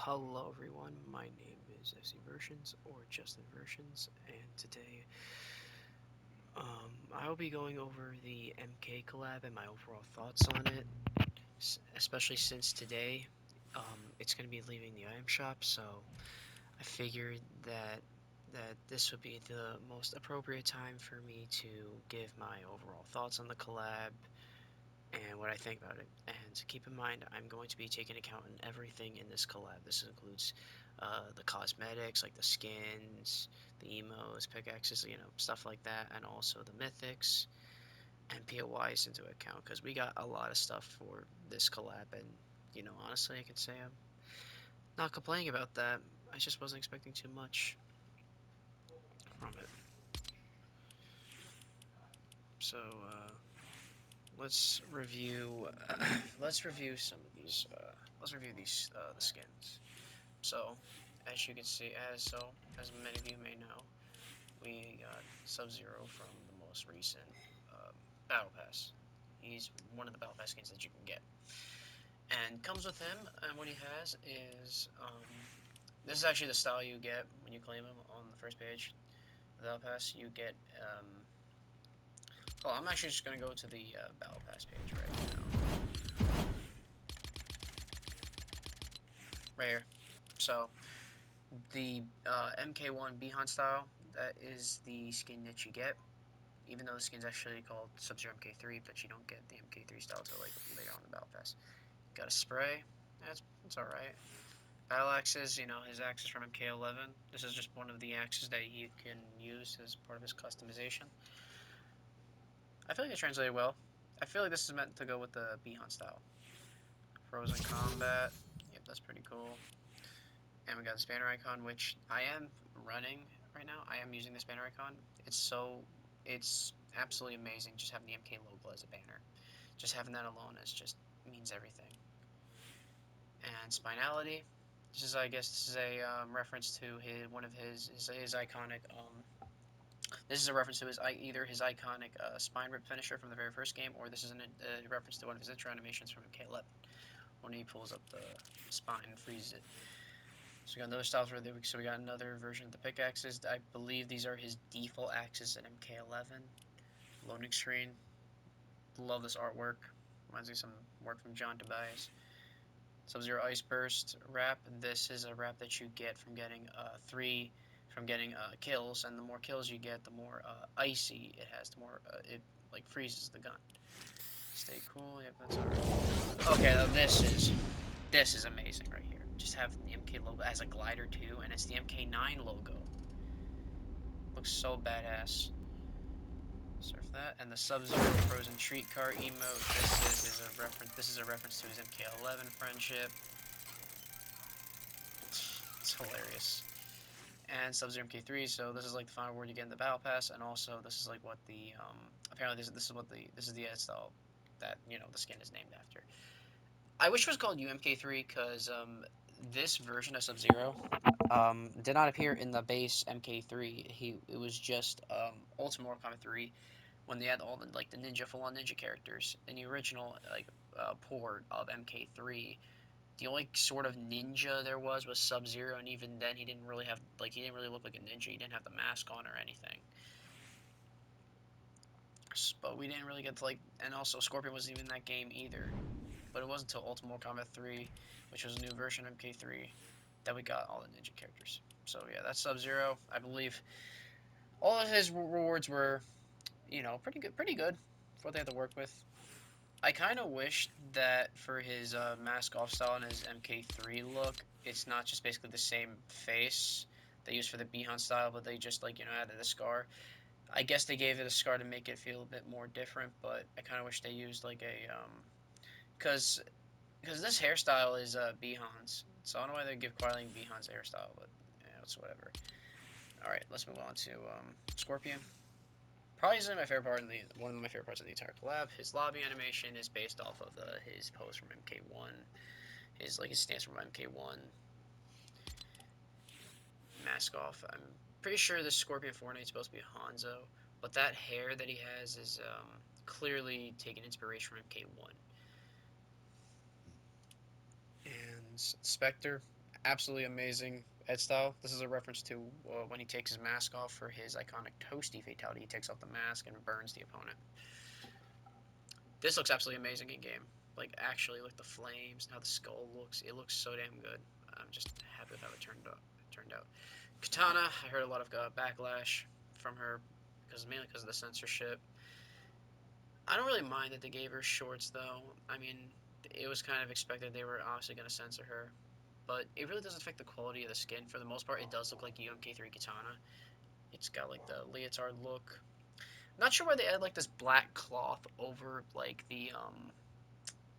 Hello everyone, my name is FC Versions or Justin Versions, and today I will be going over the MK collab and my overall thoughts on it, especially since today it's going to be leaving the item shop, so I figured that this would be the most appropriate time for me to give my overall thoughts on the collab and what I think about it. And keep in mind, I'm going to be taking account in everything in this collab. This includes the cosmetics, like the skins, the emos, pickaxes, stuff like that, and also the mythics and POIs into account because we got a lot of stuff for this collab. And honestly, I can say I'm not complaining about that. I just wasn't expecting too much from it. So let's review. let's review some of these. Let's review these the skins. So, as you can see, as many of you may know, we got Sub-Zero from the most recent Battle Pass. He's one of the Battle Pass skins that you can get, and comes with him. And what he has is this is actually the style you get when you claim him on the first page. The Battle Pass you get. Well, I'm actually just gonna go to the Battle Pass page right now, right here. So the MK1 Bihan style, that is the skin that you get. Even though the skin's actually called Sub-Zero MK3, but you don't get the MK3 style until like later on in the battle pass. Got a spray, that's alright. Battle axes, his axes from MK11. This is just one of the axes that you can use as part of his customization. I feel like it translated well. I feel like this is meant to go with the Bihan style. Frozen Combat, yep, that's pretty cool. And we got this banner icon, which I am running right now. I am using this banner icon. It's absolutely amazing just having the MK logo as a banner. Just having that alone means everything. And Spinality. I guess this is a reference to his iconic. This is a reference to either his iconic spine rip finisher from the very first game, or this is a reference to one of his intro animations from MK11 when he pulls up the spine and freezes it. So we got another styles right there. So we got another version of the pickaxes. I believe these are his default axes in MK11. Loading screen. Love this artwork. Reminds me of some work from John Tobias. Sub-Zero Ice Burst wrap. This is a wrap that you get from getting kills, and the more kills you get, the more icy it has. The more it like freezes the gun. Stay cool. Yep, that's alright. Okay, now this is amazing right here. Just having the MK logo as a glider too, and it's the MK9 logo. Looks so badass. Surf that, and the Sub-Zero Frozen Treat Car emote. This is a reference to his MK11 friendship. It's hilarious. And Sub-Zero MK3. So this is like the final word you get in the Battle Pass, and also this is like what the apparently this is the edit style that the skin is named after. I wish it was called UMK3 because this version of Sub-Zero did not appear in the base MK3. It was just Ultimate Mortal Kombat 3 when they had all the ninja full-on ninja characters. In the original port of MK3, the only sort of ninja there was Sub-Zero, and even then he didn't really look like a ninja. He didn't have the mask on or anything. But we didn't really get to and also Scorpion wasn't even in that game either. But it wasn't until Ultimate Kombat 3, which was a new version of MK3, that we got all the ninja characters. So yeah, that's Sub-Zero. I believe all of his rewards were, pretty good for what they had to work with. I kind of wish that for his mask off style and his MK3 look, it's not just basically the same face they used for the Bihan style, but they just added a scar. I guess they gave it a scar to make it feel a bit more different, but I kind of wish they used like a because this hairstyle is Bihan's, so I don't know why they give Quailing Bihan's hairstyle, but it's whatever. All right, let's move on to Scorpion. Probably one of my favorite parts of the entire collab. His lobby animation is based off of his pose from MK1. His stance from MK1. Mask off. I'm pretty sure this Scorpion Fortnite is supposed to be Hanzo, but that hair that he has is clearly taking inspiration from MK1. And Spectre. absolutely amazing ed style. This is a reference to when he takes his mask off for his iconic toasty fatality. He takes off the mask and burns the opponent. This looks absolutely amazing in game. Like actually, like the flames and how the skull looks. It looks so damn good. I'm just happy with how it turned out. Katana, I heard a lot of backlash from her because mainly because of the censorship. I don't really mind that they gave her shorts though. I mean, it was kind of expected they were obviously going to censor her, but it really doesn't affect the quality of the skin. For the most part, it does look like UMK3 Katana. It's got like the leotard look. Not sure why they add like this black cloth over like the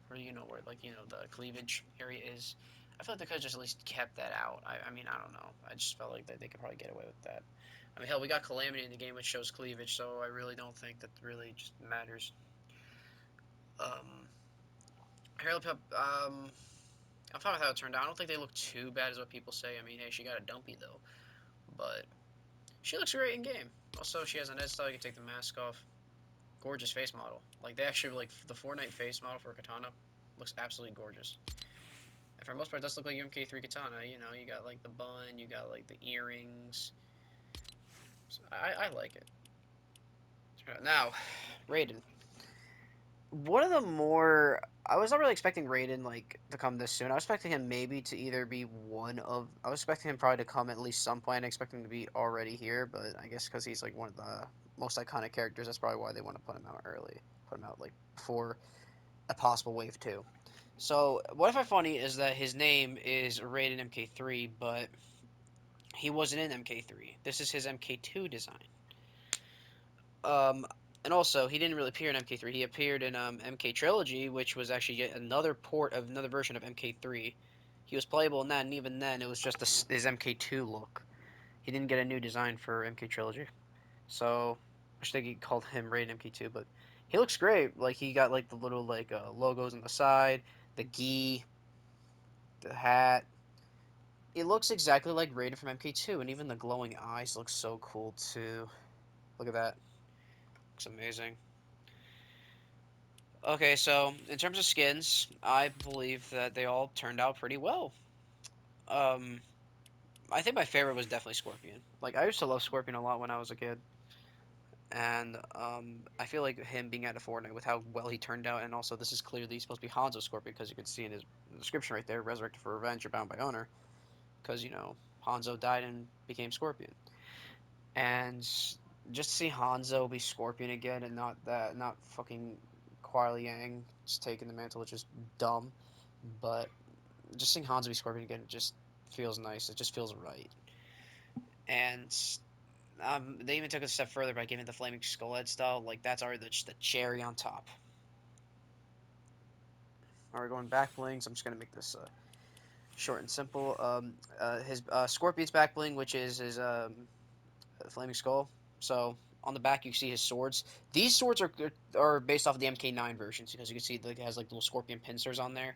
where where like the cleavage area is. I feel like they could have just at least kept that out. I mean I don't know. I just felt like that they could probably get away with that. I mean hell, we got Calamity in the game which shows cleavage, so I really don't think that really just matters. Um, Hairlip, I'm fine with how it turned out. I don't think they look too bad as what people say. I mean, hey, she got a dumpy though, but she looks great in game. Also, she has an edge style. You can take the mask off. Gorgeous face model. Like they actually like the Fortnite face model for Katana looks absolutely gorgeous. And for the most part, it does look like UMK3 Katana. You got like the bun, you got like the earrings. So I like it. Now, Raiden. One of the more I was not really expecting Raiden like to come this soon. I was expecting him maybe to either be one of. I was expecting him probably to come at least some point. I expecting him to be already here, but I guess because he's like one of the most iconic characters, that's probably why they want to put him out early. Put him out like before a possible wave two. So what I find funny is that his name is Raiden MK3, but he wasn't in MK3. This is his MK2 design. Um, and also, he didn't really appear in MK3. He appeared in MK Trilogy, which was actually yet another port of another version of MK3. He was playable in that, and even then, it was just his MK2 look. He didn't get a new design for MK Trilogy. So, I should think he called him Raiden MK2, but he looks great. Like, he got, like, the little, like, logos on the side, the gi, the hat. It looks exactly like Raiden from MK2, and even the glowing eyes look so cool, too. Look at that. Looks amazing. Okay, so in terms of skins, I believe that they all turned out pretty well. Um, I think my favorite was definitely Scorpion. Like I used to love Scorpion a lot when I was a kid, and I feel like him being out of Fortnite with how well he turned out, and also this is clearly supposed to be Hanzo Scorpion because you can see in his description right there, resurrected for revenge or bound by honor, because Hanzo died and became Scorpion, and just to see Hanzo be Scorpion again and not fucking Kuai Yang just taking the mantle, which is dumb. But just seeing Hanzo be Scorpion again just feels nice. It just feels right. And they even took it a step further by giving the Flaming Skull Head style. Like that's already the cherry on top. Alright, going back blings. I'm just gonna make this short and simple. His Scorpion's back bling, which is his Flaming Skull. So on the back you see his swords. These swords are based off of the MK9 versions because you can see like it has like little scorpion pincers on there,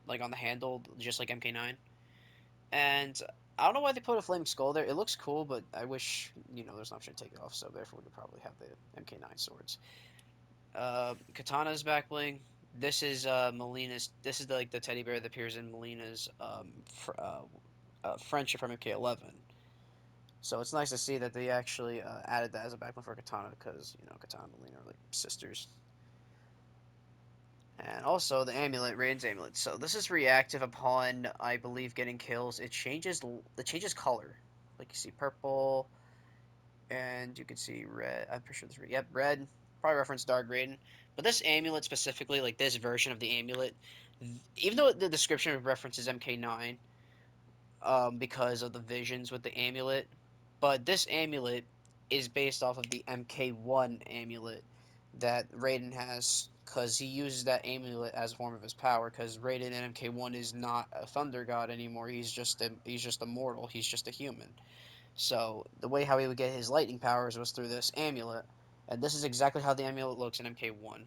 like on the handle, just like MK9. And I don't know why they put a flaming skull there. It looks cool, but I wish there's an option to take it off. So therefore, we could probably have the MK9 swords. Katana's back bling. This is Melina's. This is like the teddy bear that appears in Melina's friendship from MK11. So it's nice to see that they actually added that as a backbling for Katana because Katana and Melina are like sisters. And also the amulet, Raiden's amulet. So this is reactive upon, I believe, getting kills. It changes color. Like you see purple, and you can see red. I'm pretty sure this. Yep, red. Probably reference Dark Raiden. But this amulet specifically, like this version of the amulet, even though the description references MK9, because of the visions with the amulet, but this amulet is based off of the MK1 amulet that Raiden has because he uses that amulet as a form of his power because Raiden in MK1 is not a thunder god anymore. He's just a mortal. He's just a human. So the way how he would get his lightning powers was through this amulet, and this is exactly how the amulet looks in MK1.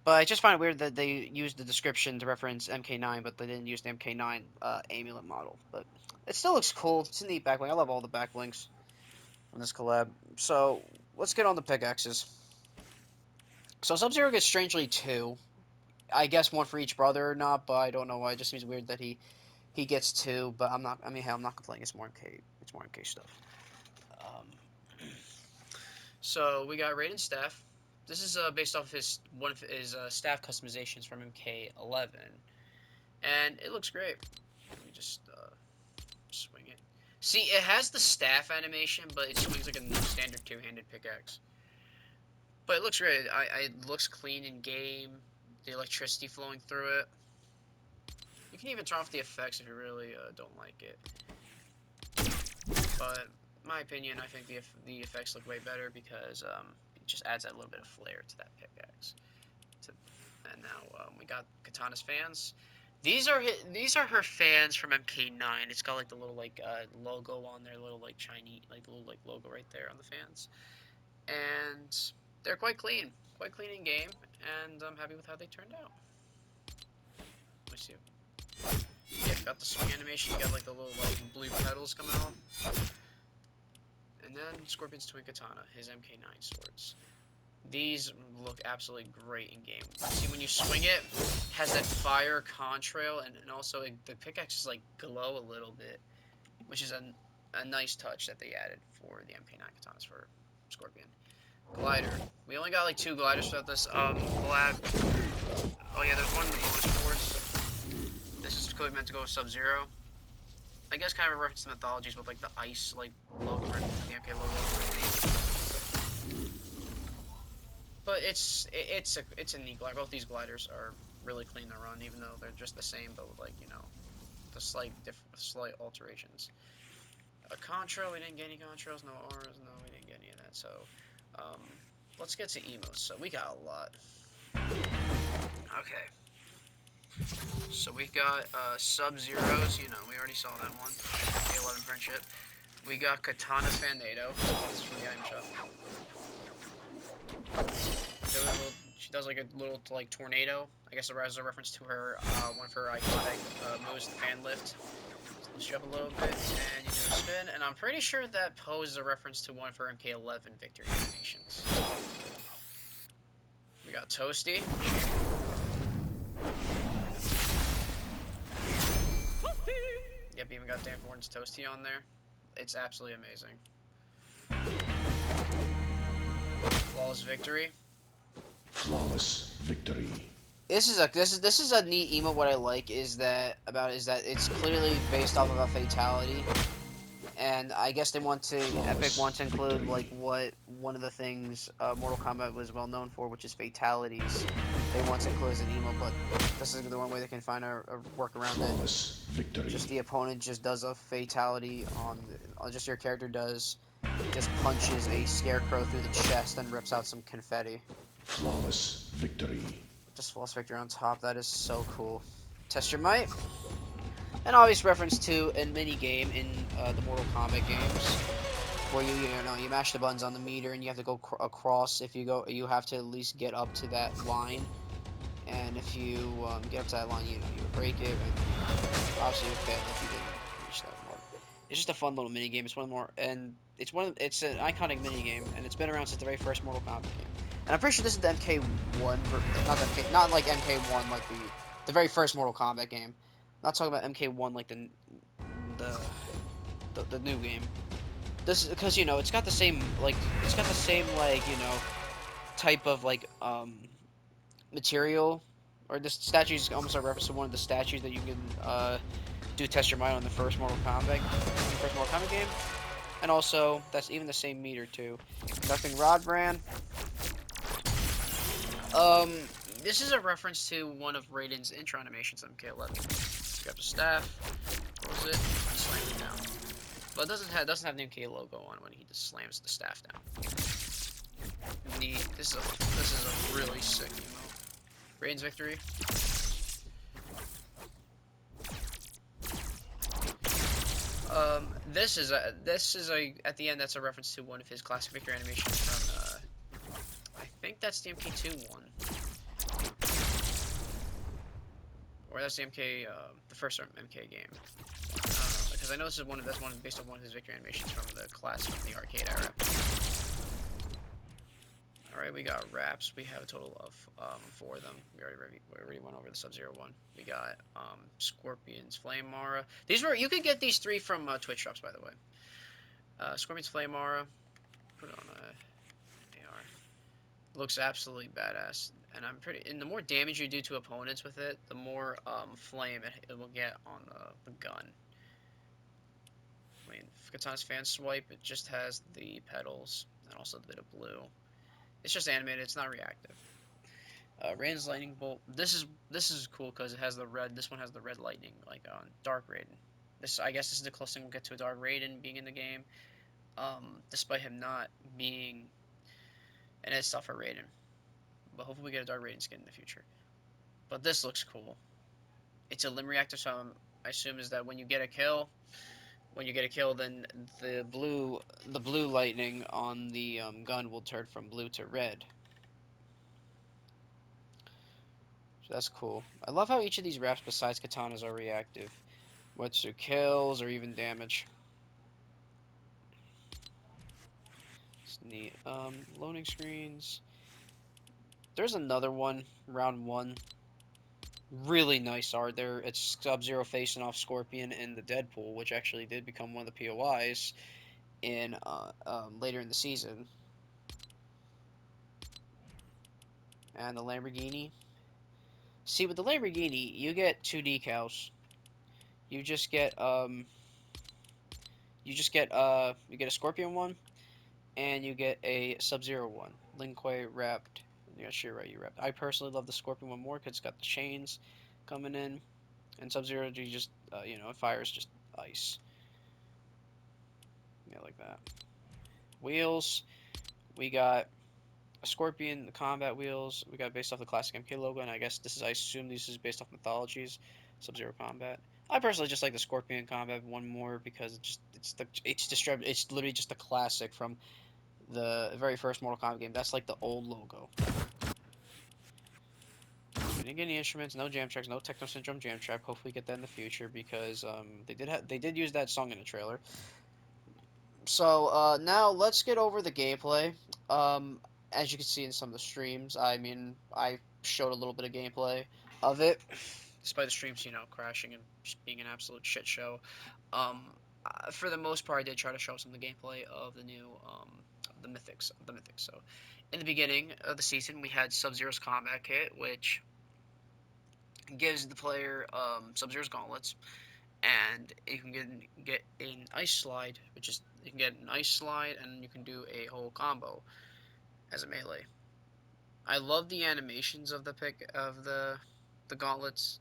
But I just find it weird that they used the description to reference MK9, but they didn't use the MK9 amulet model. But it still looks cool. It's a neat backbling. I love all the backblings from this collab. So let's get on the pickaxes. So Sub-Zero gets strangely two. I guess one for each brother or not, but I don't know why. It just seems weird that he He gets 2, but I'm not. I mean, hell, I'm not complaining. It's more MK. It's more MK stuff. Um, so we got Raiden staff. This is based off his one of his staff customizations from MK11, and it looks great. Let me just swing it. See, it has the staff animation, but it swings like a standard two-handed pickaxe. But it looks great. It looks clean in game. The electricity flowing through it. You can even turn off the effects if you really don't like it. But in my opinion, I think the effects look way better because it just adds that little bit of flair to that pickaxe. And now we got Katana's fans. These are her fans from MK9. It's got like the little like logo on there, little like Chinese like little like logo right there on the fans, and they're quite clean in game, and I'm happy with how they turned out. Let me see. Yeah, got the swing animation. You got like the little like blue petals coming out, and then Scorpion's twin katana, his MK9 swords. These look absolutely great in game. See, when you swing it, has that fire contrail, and also the pickaxe is like glow a little bit, which is a nice touch that they added for the MK9 katanas for Scorpion. Glider. We only got like 2 gliders throughout this collab. Oh yeah, there's one in the bonus boards. This is clearly meant to go with Sub-Zero. I guess kind of a reference to mythologies with like the ice like logo, the MK logo. But it's a neat glider. Both these gliders are really clean to run, even though they're just the same, but with like the slight alterations. A contrail, we didn't get any contrails. No auras, no, we didn't get any of that. So, let's get to emotes. So we got a lot. Okay. So we got Sub-Zeros. We already saw that one. A11 friendship. We got Katana Fanado. This is from the item shop. She does like a little like tornado. I guess as a reference to her one of her iconic moves, the fan lift. So let's jump a little bit and you do a spin. And I'm pretty sure that pose is a reference to one of her MK11 victory animations. We got Toasty. Yep, even got Dan Ford's Toasty on there. It's absolutely amazing. Flawless victory. Flawless victory. This is a neat emote. What I like is that it's clearly based off of a fatality, and I guess they want to Epic wants to include like what one of the things Mortal Kombat was well known for, which is fatalities. They want to include as an emote, but this is the one way they can find a work around it. Victory. Just the opponent just does a fatality on just your character just punches a scarecrow through the chest and rips out some confetti. Flawless victory. Just flawless victory on top. That is so cool. Test your might. An obvious reference to a mini game in the Mortal Kombat games, where you mash the buttons on the meter and you have to go across. If you have to at least get up to that line, and if you get up to that line, you break it. And obviously, you fail if you didn't reach that mark. It's just a fun little mini game. It's one more, and it's an iconic mini game, and it's been around since the very first Mortal Kombat game. And I'm pretty sure this is the MK1, not like MK1, like the very first Mortal Kombat game. I'm not talking about MK1 like the new game. This because it's got the same type of material, or this statue is almost a reference to one of the statues that you can do test your mind on the first Mortal Kombat game. And also, that's even the same meter too. Nothing Rod Brand. This is a reference to one of Raiden's intro animations on MK11. Grab the staff, close it, and slam it down. But it doesn't have the MK logo on when he just slams the staff down. Neat. This is a really sick emote. Raiden's victory. This is at the end. That's a reference to one of his classic victory animations from. I think that's the MK2 one. Or that's the the first MK game. I don't know, because I know that's one based on one of his victory animations from the class from the arcade era. All right, we got wraps. We have a total of four of them. We already went over the Sub-Zero one. We got Scorpions, Flame Mara. These were you could get these three from Twitch shops, by the way. Scorpions, Flame Mara. Put it on a AR. Looks absolutely badass, and I'm pretty. And the more damage you do to opponents with it, the more flame it will get on the gun. I mean, Katana's fan swipe. It just has the petals and also the bit of blue. It's just animated. It's not reactive. Rain's lightning bolt. This is cool because it has the red. This one has the red lightning like on Dark Raiden. This I guess this is the closest thing we'll get to a Dark Raiden being in the game. Despite him not being an ed stuff for Raiden, but hopefully we get a Dark Raiden skin in the future. But this looks cool. It's a limb reactor, so I assume is that when you get a kill, then the blue lightning on the gun will turn from blue to red. So that's cool. I love how each of these wraps besides katanas are reactive, whether through kills or even damage. It's neat. Loading screens. There's another one, round one. Really nice art there. It's Sub-Zero facing off Scorpion in the Deadpool, which actually did become one of the POIs in later in the season. And the Lamborghini. See, with the Lamborghini, you get two decals. You just get you get a Scorpion one, and you get a Sub-Zero one. Lin Kuei wrapped. You got Shiryu wrapped. I personally love the Scorpion one more because it's got the chains coming in, and Sub-Zero you just it fires just ice. Yeah, like that. Wheels. We got a Scorpion, the combat wheels. We got based off the classic MK logo, and I guess I assume this is based off mythologies. Sub-Zero combat. I personally just like the Scorpion combat one more because it's literally just the classic from the very first Mortal Kombat game. That's like the old logo. We didn't get any instruments, no jam tracks, no Techno Syndrome jam track. Hopefully, get that in the future because they did use that song in the trailer. So now let's get over the gameplay. As you can see in some of the streams, I mean, I showed a little bit of gameplay of it, despite the streams, crashing and just being an absolute shit show. Um, for the most part, I did try to show some of the gameplay of the new the mythics. So, in the beginning of the season, we had Sub-Zero's combat kit, which gives the player Sub-Zero's gauntlets, and you can get an ice slide, which is you can get an ice slide, and you can do a whole combo as a melee. I love the animations of the gauntlets,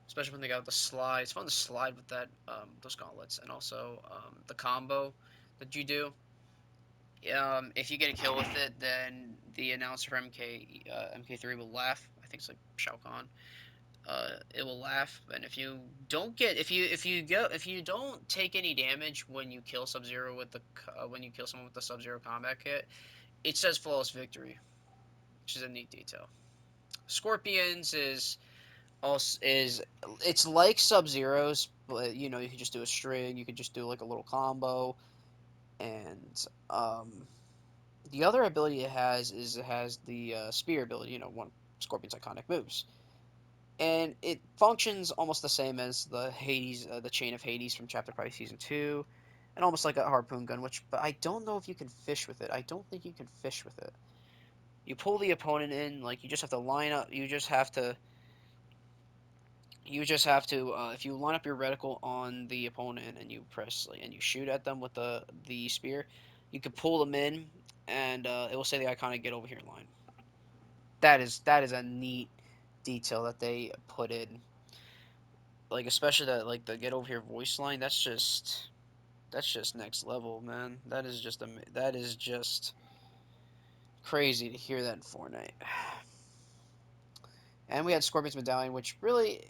especially when they got the slide. It's fun to slide with those gauntlets, and also the combo that you do. If you get a kill with it, then the announcer for MK3 will laugh. I think it's like Shao Kahn. It will laugh, and if you don't take any damage when you kill Sub Zero when you kill someone with the Sub Zero combat kit, it says flawless victory, which is a neat detail. Scorpions is it's like Sub Zero's, but you can just do a string, you could just do like a little combo, and the other ability it has the spear ability, one of Scorpion's iconic moves. And it functions almost the same as the Hades, the Chain of Hades from Chapter 5 Season 2, and almost like a harpoon gun, but I don't know if you can fish with it. I don't think you can fish with it. You pull the opponent in, like, you just have to line up, if you line up your reticle on the opponent and you press, like, and you shoot at them with the spear, you can pull them in, and it will say the iconic "Get over here" line. That is a neat detail that they put in, like especially the "Get over here" voice line. That's just next level, man. That is just crazy to hear that in Fortnite. And we had Scorpion's medallion, which really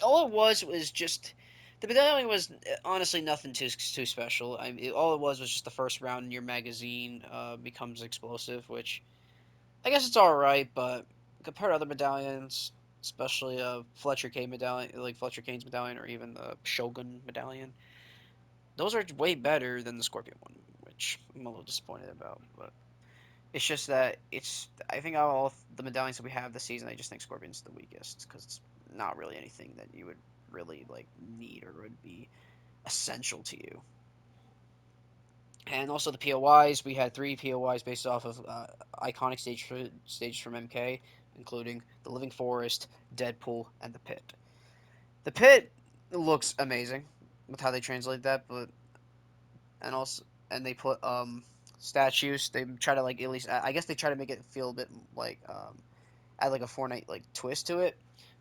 all it was just the medallion was honestly nothing too special. All it was just the first round in your magazine becomes explosive, which I guess it's all right, but compared to other medallions, especially Fletcher K medallion, like Fletcher Kane's medallion, or even the Shogun medallion, those are way better than the Scorpion one, which I'm a little disappointed about. But It's just that it's. I think out of all the medallions that we have this season, I just think Scorpion's the weakest because it's not really anything that you would really like need or would be essential to you. And also the POIs, we had three POIs based off of iconic stages from MK, including the Living Forest, Deadpool, and the Pit. The Pit looks amazing with how they translate that, but and also and they put statues. They try to like at least I guess they try to make it feel a bit like add like a Fortnite like twist to it,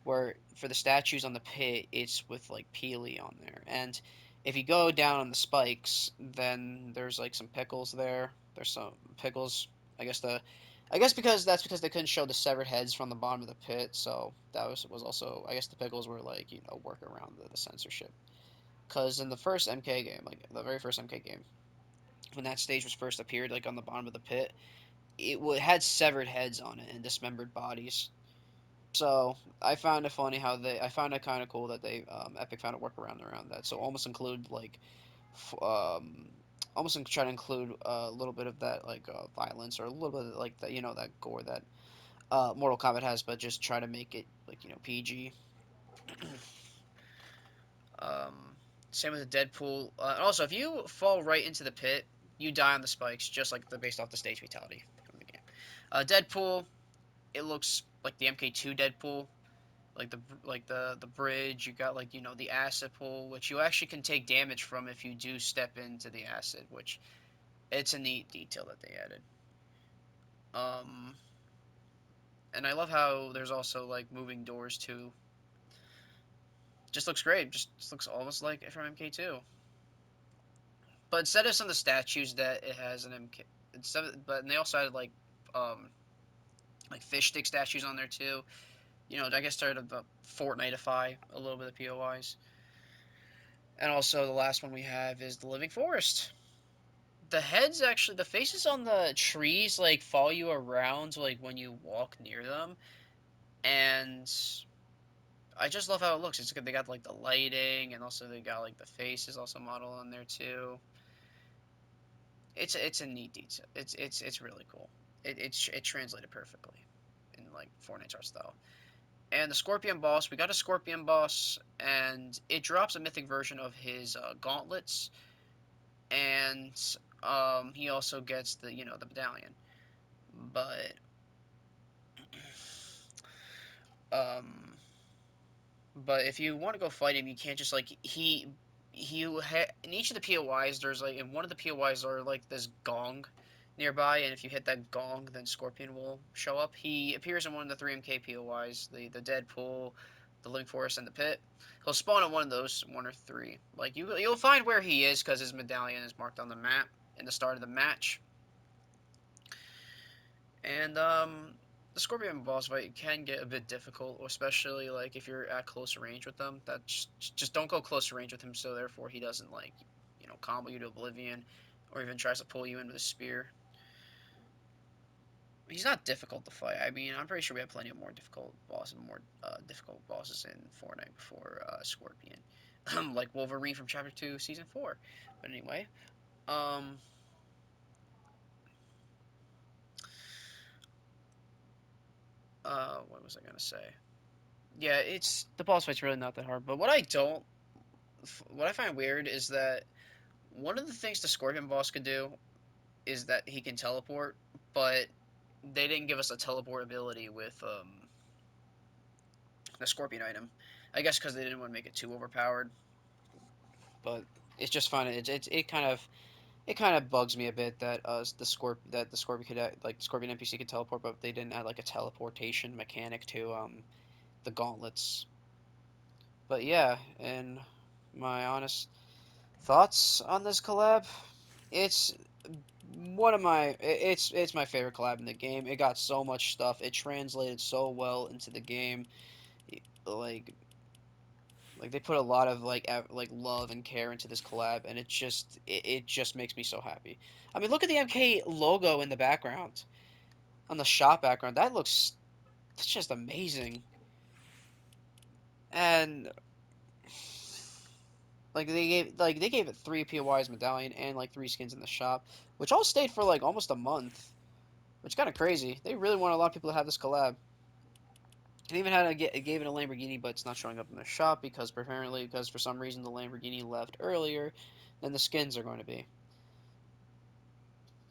where for the statues on the pit, it's with like Peely on there. And if you go down on the spikes, then there's like some pickles there. There's some pickles. I guess the, I guess because they couldn't show the severed heads from the bottom of the pit, so that was also I guess the pickles were like work around the censorship. Because in the first MK game, like the very first MK game, when that stage was first appeared, like on the bottom of the pit, had severed heads on it and dismembered bodies. So I found it funny how I found it kind of cool that they Epic found a workaround around that. So almost include like, almost try to include a little bit of that like violence or a little bit of, like that that gore that Mortal Kombat has, but just try to make it like PG. um, Same with the Deadpool. And also, if you fall right into the pit, you die on the spikes, just like the based off the stage fatality from the game. Deadpool, it looks like the MK2 Deadpool, like the bridge. You got like the acid pool, which you actually can take damage from if you do step into the acid, which it's a neat detail that they added. Um, and I love how there's also like moving doors too. Just looks great. Just looks almost like from MK2. But instead of some of the statues that it has an MK, but they also had um like fish stick statues on there too. I guess started to Fortniteify a little bit of POIs. And also the last one we have is the Living Forest. The heads actually, the faces on the trees like follow you around like when you walk near them, and I just love how it looks. It's good. They got like the lighting, and also they got like the faces also modeled on there too. It's a neat detail. It's really cool. It translated perfectly in like Fortnite's art style. And the Scorpion boss, we got a Scorpion boss, and it drops a mythic version of his gauntlets, and he also gets the medallion. But um, but if you want to go fight him, you can't just like in each of the POIs. There's like in one of the POIs are like this gong nearby, and if you hit that gong, then Scorpion will show up. He appears in one of the three MK POIs, the Deadpool, the Living Forest, and the Pit. He'll spawn in one of those, one or three. Like you'll find where he is because his medallion is marked on the map in the start of the match. And the Scorpion boss fight can get a bit difficult, especially like if you're at close range with them. That just don't go close range with him, so therefore he doesn't like combo you to oblivion, or even tries to pull you in with a spear. He's not difficult to fight. I mean, I'm pretty sure we have plenty of more difficult bosses in Fortnite before Scorpion, like Wolverine from Chapter 2, Season 4. But anyway, um, what was I gonna say? Yeah, it's the boss fight's really not that hard. But what I find weird is that one of the things the Scorpion boss could do is that he can teleport, but they didn't give us a teleport ability with the Scorpion item. I guess because they didn't want to make it too overpowered. But it's just fun. It kind of bugs me a bit that the Scorpion could like the Scorpion NPC could teleport, but they didn't add like a teleportation mechanic to the gauntlets. But yeah, and my honest thoughts on this collab, it's it's my favorite collab in the game. It got so much stuff. It translated so well into the game. Like like they put a lot of like love and care into this collab, and it just makes me so happy. I mean, look at the MK logo in the background on the shop background. That's just amazing. And they gave it three POIs medallion and like three skins in the shop, which all stayed for like almost a month. which is kind of crazy. They really want a lot of people to have this collab. And even had it gave it a Lamborghini, but it's not showing up in the shop because apparently because for some reason the Lamborghini left earlier than the skins are going to be.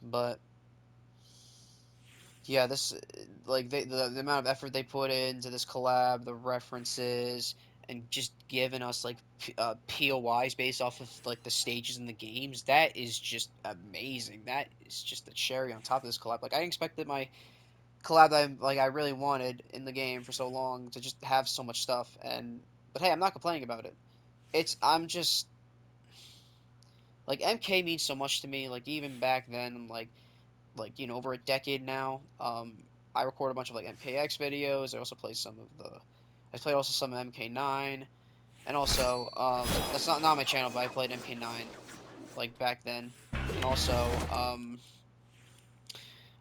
But yeah, this like the amount of effort they put into this collab, the references, and just giving us like POIs based off of like the stages in the games. That is just amazing. That is just the cherry on top of this collab. Like I expected my collab that I really wanted in the game for so long to just have so much stuff. And but hey, I'm not complaining about it. I'm just like MK means so much to me. Like even back then, over a decade now. I record a bunch of like MKX videos. I also play some of the. I played also some MK9, and also that's not my channel, but I played MK9 like back then, and also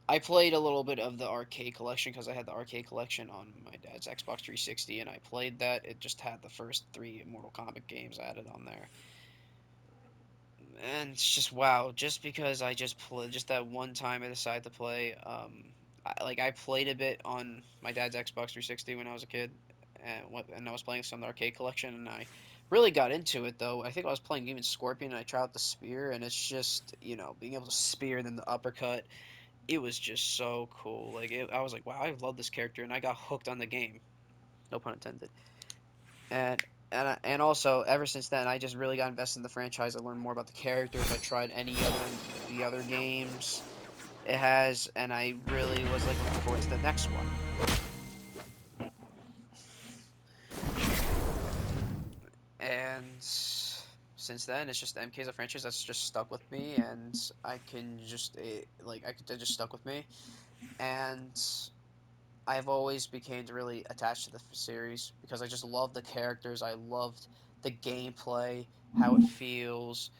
I played a little bit of the arcade collection because I had the arcade collection on my dad's Xbox 360, and I played that. It just had the first three Mortal Kombat games added on there, and it's just wow. Just because I just played, just that one time I decided to play. I played a bit on my dad's Xbox 360 when I was a kid, and I was playing some of the arcade collection, and I really got into it though. I think I was playing even Scorpion, and I tried out the spear, and it's just being able to spear and then the uppercut. It was just so cool. I was like, wow, I love this character, and I got hooked on the game. No pun intended. And and also ever since then, I just really got invested in the franchise. I learned more about the characters. I tried the other games it has, and I really was like looking forward to the next one. And since then, it's just MK is a franchise that's just stuck with me, and I can just it just stuck with me, and I've always became really attached to the series because I just love the characters. I loved the gameplay, how it feels,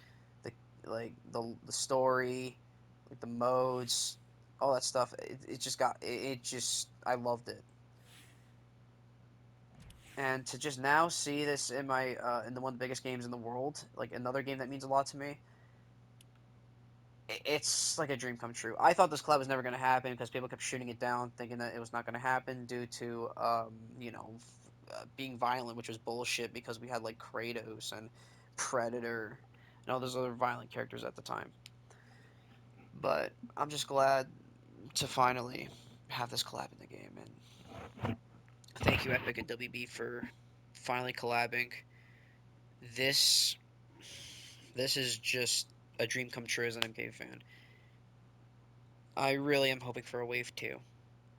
the the story, like the modes, all that stuff. It just I loved it. And to just now see this in my in the one of the biggest games in the world, like another game that means a lot to me, it's like a dream come true. I thought this collab was never going to happen because people kept shooting it down, thinking that it was not going to happen due to being violent, which was bullshit because we had like Kratos and Predator and all those other violent characters at the time. But I'm just glad to finally have this collab in the game, and thank you Epic and WB for finally collabing. This this is just a dream come true as an MK fan. I really am hoping for a wave 2.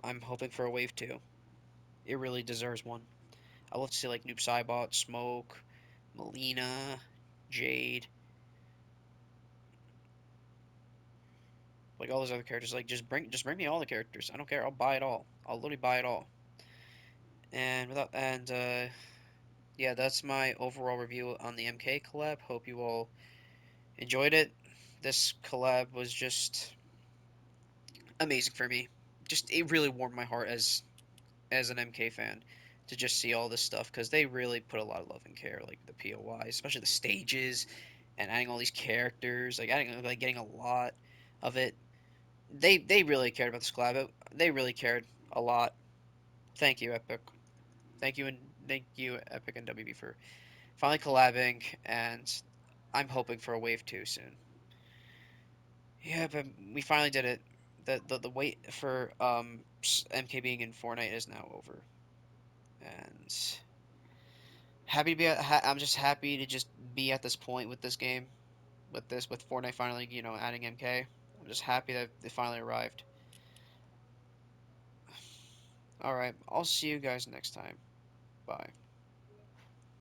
I'm hoping for a wave 2. It really deserves one. I love to see like Noob Saibot, Smoke, Melina, Jade, like all those other characters. Like just bring me all the characters. I don't care. I'll buy it all. I'll literally buy it all. And without and yeah, that's my overall review on the MK collab. Hope you all enjoyed it. This collab was just amazing for me. Just it really warmed my heart as an MK fan to just see all this stuff because they really put a lot of love and care, like the POI, especially the stages and adding all these characters, like adding like getting a lot of it. They really cared about this collab. They really cared a lot. Thank you, Epic. Thank you and thank you, Epic and WB for finally collabing, and I'm hoping for a wave two soon. Yeah, but we finally did it. The wait for MK being in Fortnite is now over, and happy to be. I'm just happy to just be at this point with this game, with Fortnite finally, adding MK. I'm just happy that it finally arrived. All right, I'll see you guys next time. Bye.